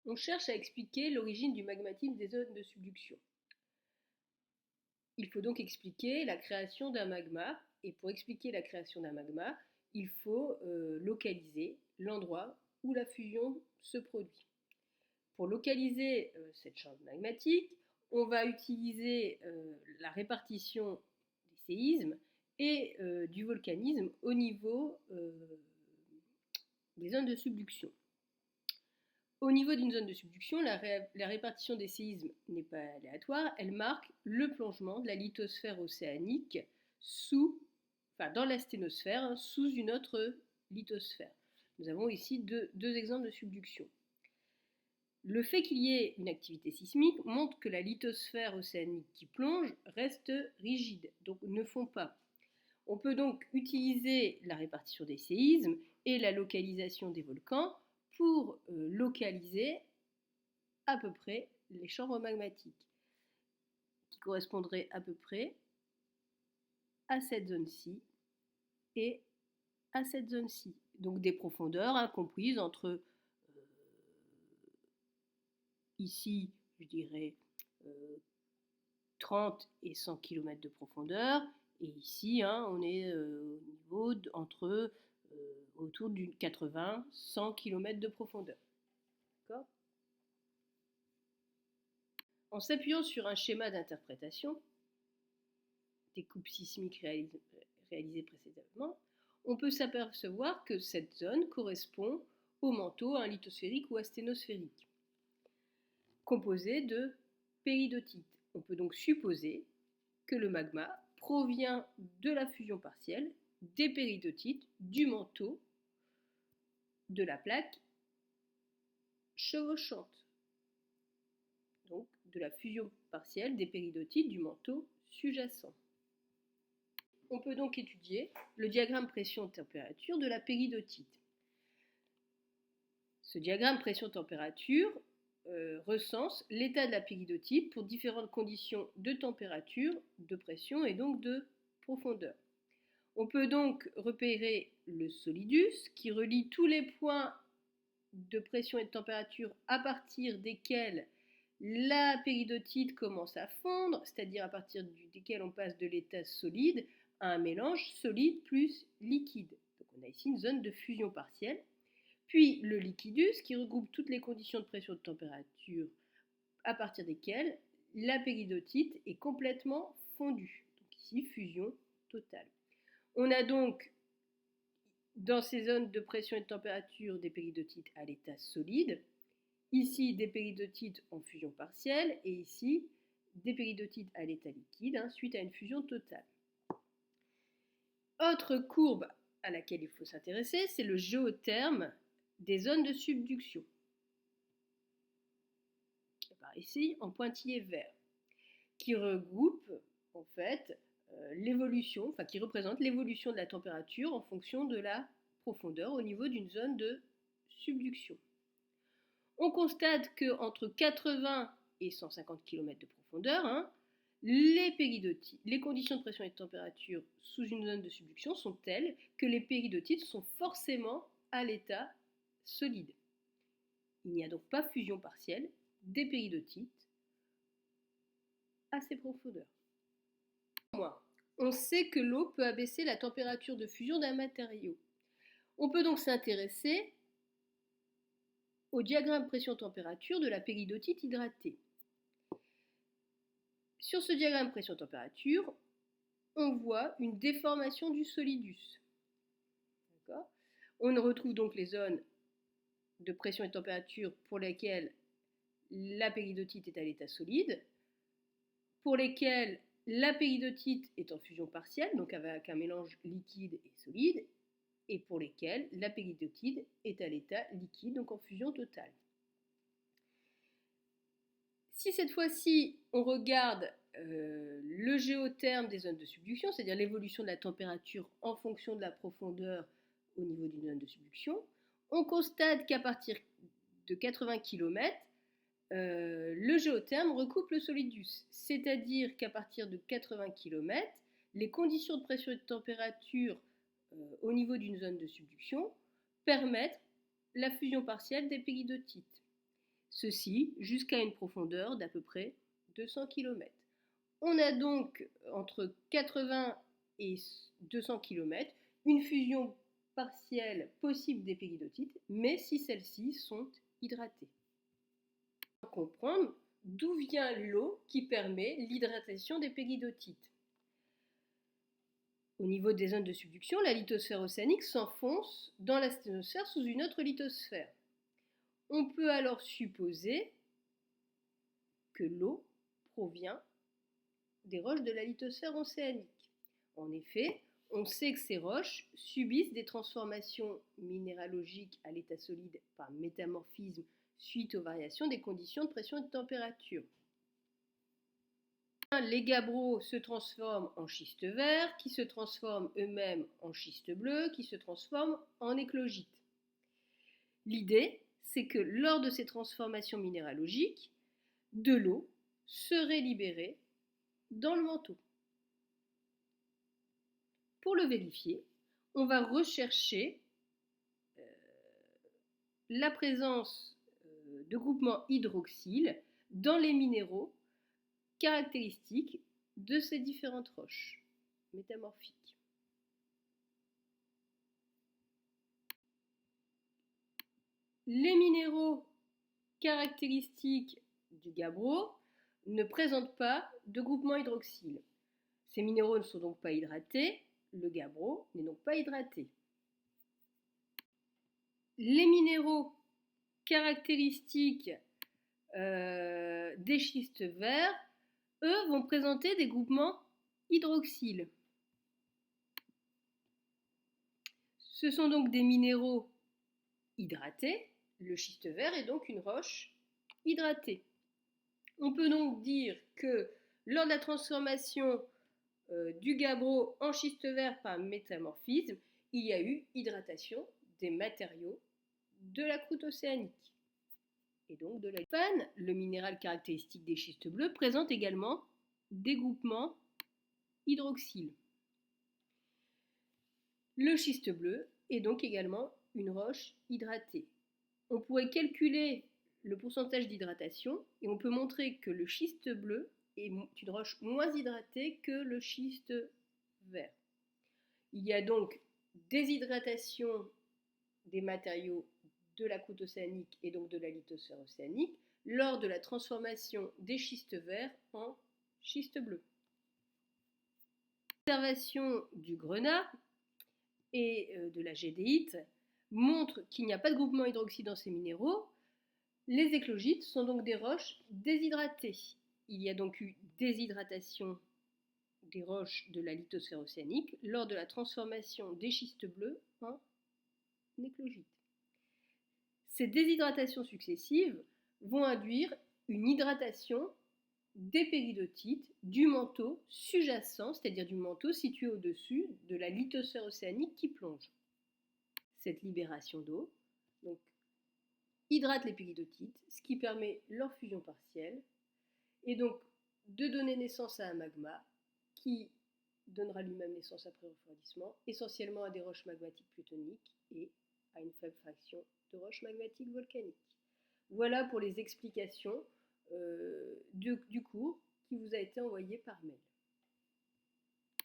On cherche à expliquer l'origine du magmatisme des zones de subduction. Il faut donc expliquer la création d'un magma, et pour expliquer la création d'un magma, il faut localiser l'endroit où la fusion se produit. Pour localiser cette chambre magmatique, on va utiliser la répartition des séismes et du volcanisme au niveau des zones de subduction. Au niveau d'une zone de subduction, la répartition des séismes n'est pas aléatoire, elle marque le plongement de la lithosphère océanique dans la sténosphère, sous une autre lithosphère. Nous avons ici deux exemples de subduction. Le fait qu'il y ait une activité sismique montre que la lithosphère océanique qui plonge reste rigide, donc ne fond pas. On peut donc utiliser la répartition des séismes et la localisation des volcans pour localiser à peu près les chambres magmatiques, qui correspondraient à peu près à cette zone-ci et à cette zone-ci. Donc des profondeurs comprises entre ici, je dirais 30 et 100 km de profondeur, et ici, on est au niveau autour d'une 80-100 km de profondeur. D'accord ? En s'appuyant sur un schéma d'interprétation des coupes sismiques réalisées précédemment, on peut s'apercevoir que cette zone correspond au manteau lithosphérique ou asténosphérique, composé de péridotites. On peut donc supposer que le magma provient de la fusion partielle des péridotites du manteau de la plaque chevauchante, donc de la fusion partielle des péridotites du manteau sous-jacent. On peut donc étudier le diagramme pression-température de la péridotite. Ce diagramme pression-température recense l'état de la péridotite pour différentes conditions de température, de pression et donc de profondeur. On peut donc repérer le solidus qui relie tous les points de pression et de température à partir desquels la péridotite commence à fondre, c'est-à-dire à partir desquels on passe de l'état solide à un mélange solide plus liquide. Donc on a ici une zone de fusion partielle. Puis le liquidus qui regroupe toutes les conditions de pression et de température à partir desquelles la péridotite est complètement fondue. Donc ici, fusion totale. On a donc dans ces zones de pression et de température des péridotites à l'état solide, ici des péridotites en fusion partielle et ici des péridotites à l'état liquide suite à une fusion totale. Autre courbe à laquelle il faut s'intéresser, c'est le géotherme des zones de subduction, qui apparaît ici en pointillé vert, qui regroupe en fait l'évolution, qui représente l'évolution de la température en fonction de la profondeur au niveau d'une zone de subduction. On constate qu'entre 80 et 150 km de profondeur, les conditions de pression et de température sous une zone de subduction sont telles que les péridotites sont forcément à l'état solide. Il n'y a donc pas fusion partielle des péridotites à ces profondeurs. On sait que l'eau peut abaisser la température de fusion d'un matériau. On peut donc s'intéresser au diagramme pression-température de la péridotite hydratée. Sur ce diagramme pression-température, on voit une déformation du solidus. D'accord ? On retrouve donc les zones de pression et de température pour lesquelles la péridotite est à l'état solide, pour lesquelles la péridotite est en fusion partielle, donc avec un mélange liquide et solide, et pour lesquelles la péridotite est à l'état liquide, donc en fusion totale. Si cette fois-ci on regarde le géotherme des zones de subduction, c'est-à-dire l'évolution de la température en fonction de la profondeur au niveau d'une zone de subduction, on constate qu'à partir de 80 km, le géotherme recoupe le solidus, c'est-à-dire qu'à partir de 80 km, les conditions de pression et de température au niveau d'une zone de subduction permettent la fusion partielle des péridotites. ceci jusqu'à une profondeur d'à peu près 200 km. On a donc entre 80 et 200 km une fusion partielle possible des pégidotites, mais si celles-ci sont hydratées. On va comprendre d'où vient l'eau qui permet l'hydratation des pégidotites. Au niveau des zones de subduction, la lithosphère océanique s'enfonce dans la sténosphère sous une autre lithosphère. On peut alors supposer que l'eau provient des roches de la lithosphère océanique. En effet, on sait que ces roches subissent des transformations minéralogiques à l'état solide par métamorphisme suite aux variations des conditions de pression et de température. Les gabbros se transforment en schiste vert, qui se transforment eux-mêmes en schiste bleu, qui se transforment en éclogite. L'idée, c'est que lors de ces transformations minéralogiques, de l'eau serait libérée dans le manteau. Pour le vérifier, on va rechercher la présence de groupements hydroxyles dans les minéraux caractéristiques de ces différentes roches métamorphiques. Les minéraux caractéristiques du gabbro ne présentent pas de groupement hydroxyle. Ces minéraux ne sont donc pas hydratés, le gabbro n'est donc pas hydraté. Les minéraux caractéristiques des schistes verts, eux, vont présenter des groupements hydroxyles. Ce sont donc des minéraux hydratés. Le schiste vert est donc une roche hydratée. On peut donc dire que lors de la transformation du gabbro en schiste vert par métamorphisme, il y a eu hydratation des matériaux de la croûte océanique. Et donc de la fan, le minéral caractéristique des schistes bleus, présente également des groupements hydroxyles. Le schiste bleu est donc également une roche hydratée. On pourrait calculer le pourcentage d'hydratation et on peut montrer que le schiste bleu est une roche moins hydratée que le schiste vert. Il y a donc déshydratation des matériaux de la croûte océanique et donc de la lithosphère océanique lors de la transformation des schistes verts en schiste bleu. L'observation du grenat et de la géodéite montre qu'il n'y a pas de groupement hydroxyle dans ces minéraux. Les éclogites sont donc des roches déshydratées. Il y a donc eu déshydratation des roches de la lithosphère océanique lors de la transformation des schistes bleus en éclogites. Ces déshydratations successives vont induire une hydratation des pégidotites du manteau sous-jacent, c'est-à-dire du manteau situé au-dessus de la lithosphère océanique qui plonge. Cette libération d'eau hydrate les pégidotites, ce qui permet leur fusion partielle, et donc de donner naissance à un magma qui donnera lui-même naissance après refroidissement, essentiellement à des roches magmatiques plutoniques et à une faible fraction de roches magmatiques volcaniques. Voilà pour les explications du cours qui vous a été envoyé par mail.